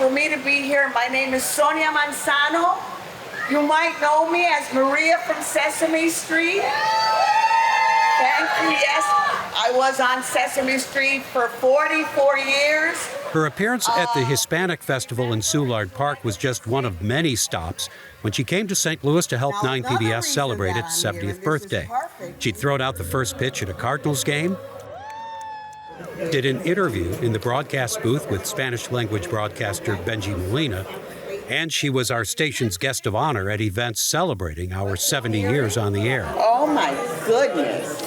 for me to be here. My name is Sonia Manzano. You might know me as Maria from Sesame Street. Thank you, yes. I was on Sesame Street for 44 years. Her appearance at the Hispanic Festival in Soulard Park was just one of many stops when she came to St. Louis to help Nine PBS celebrate its 70th birthday. She'd thrown out the first pitch at a Cardinals game, did an interview in the broadcast booth with Spanish-language broadcaster Benji Molina, and she was our station's guest of honor at events celebrating our 70 years on the air. Oh my goodness.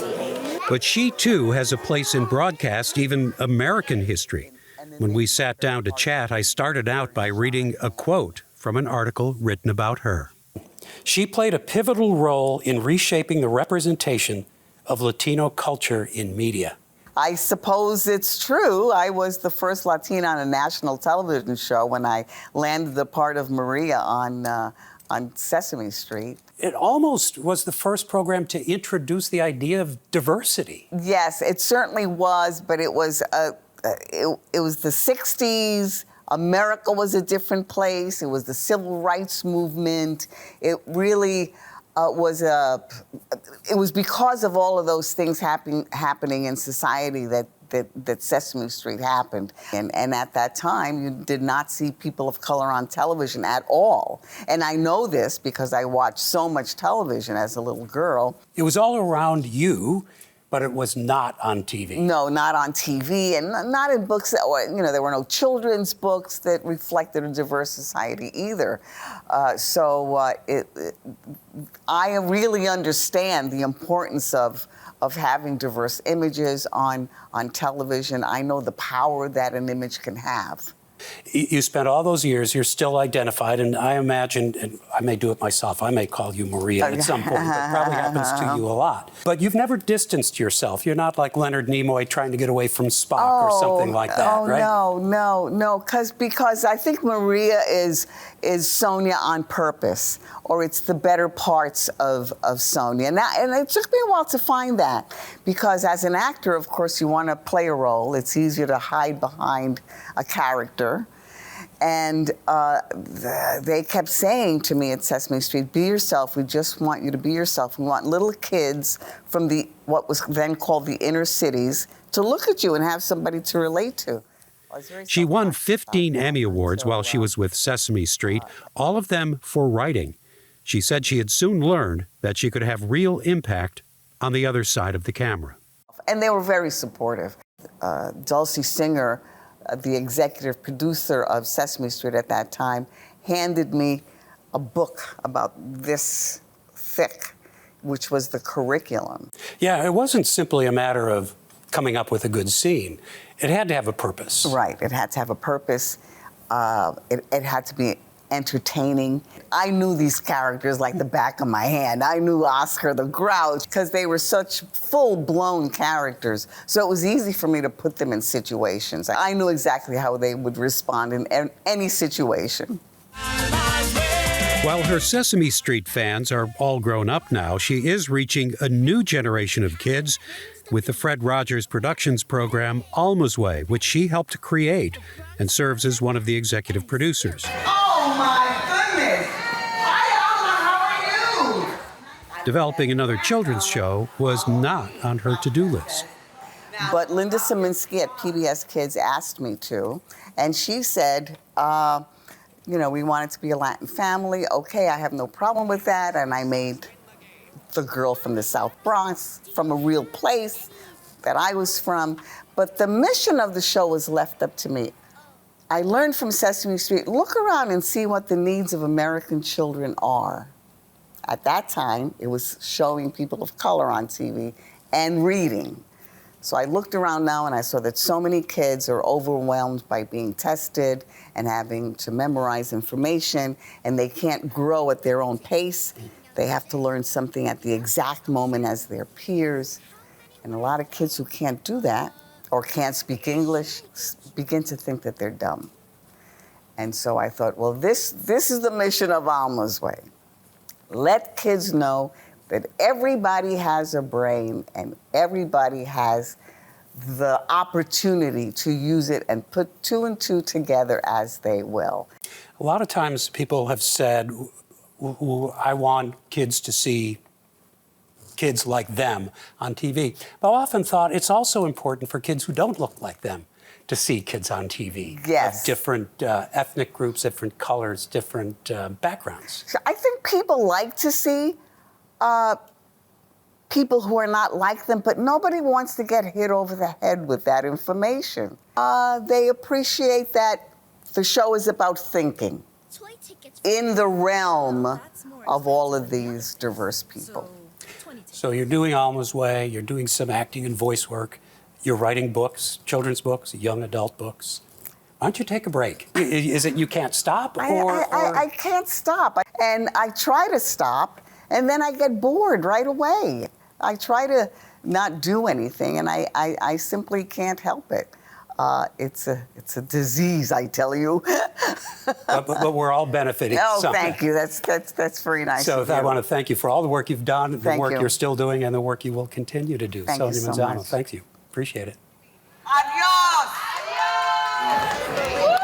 But she too has a place in broadcast, even American history. When we sat down to chat, I started out by reading a quote from an article written about her. She played a pivotal role in reshaping the representation of Latino culture in media. I suppose it's true. I was the first Latina on a national television show when I landed the part of Maria on Sesame Street. It almost was the first program to introduce the idea of diversity. Yes, it certainly was, but it was the 60s. America was a different place. It was the civil rights movement. It really it was because of all of those things happening in society that Sesame Street happened. And at that time, you did not see people of color on television at all. And I know this because I watched so much television as a little girl. It was all around you, but it was not on TV. No, not on TV, and not in books. There were no children's books that reflected a diverse society either. I really understand the importance of having diverse images on television. I know the power that an image can have. You spent all those years, you're still identified, and I imagine, and I may do it myself, I may call you Maria at some point. That probably happens to you a lot. But you've never distanced yourself. You're not like Leonard Nimoy trying to get away from Spock or something like that, right? No, because I think Maria is Sonia on purpose, or it's the better parts of Sonia. And it took me a while to find that, because as an actor, of course, you want to play a role. It's easier to hide behind a character. And they kept saying to me at Sesame Street, be yourself. We just want you to be yourself. We want little kids from what was then called the inner cities to look at you and have somebody to relate to. She won 15 Emmy Awards while she was with Sesame Street, all of them for writing. She said she had soon learned that she could have real impact on the other side of the camera. And they were very supportive. Dulcie Singer, the executive producer of Sesame Street at that time, handed me a book about this thick, which was the curriculum. Yeah, it wasn't simply a matter of coming up with a good scene. It had to have a purpose. Right, it had to have a purpose. It had to be entertaining. I knew these characters like the back of my hand. I knew Oscar the Grouch because they were such full-blown characters. So it was easy for me to put them in situations. I knew exactly how they would respond in any situation. While her Sesame Street fans are all grown up now, she is reaching a new generation of kids with the Fred Rogers Productions program, Alma's Way, which she helped create and serves as one of the executive producers. Oh my goodness! Hi, Alma, how are you? Developing another children's show was not on her to-do list. But Linda Saminsky at PBS Kids asked me to, and she said, we want it to be a Latin family. Okay, I have no problem with that. And I made the girl from the South Bronx, from a real place that I was from. But the mission of the show was left up to me. I learned from Sesame Street, look around and see what the needs of American children are. At that time, it was showing people of color on TV and reading. So I looked around now and I saw that so many kids are overwhelmed by being tested and having to memorize information, and they can't grow at their own pace. They have to learn something at the exact moment as their peers. And a lot of kids who can't do that or can't speak English begin to think that they're dumb. And so I thought, well, this is the mission of Alma's Way. Let kids know that everybody has a brain and everybody has the opportunity to use it and put two and two together as they will. A lot of times people have said, I want kids to see kids like them on TV. But I often thought it's also important for kids who don't look like them to see kids on TV. Yes. Of different ethnic groups, different colors, different backgrounds. So I think people like to see people who are not like them, but nobody wants to get hit over the head with that information. They appreciate that the show is about thinking in the realm of all of these diverse people. So you're doing Alma's Way, you're doing some acting and voice work, you're writing books, children's books, young adult books. Why don't you take a break? Is it you can't stop? I can't stop. And I try to stop, and then I get bored right away. I try to not do anything, and I simply can't help it. It's a disease, I tell you. but we're all benefiting. Oh, something. thank you. That's very nice. So of you. I want to thank you for all the work you've done, the work you. you're still doing, and the work you will continue to do. Thank you Sonia so Manzano, much. thank you. Appreciate it. Adios. Adios.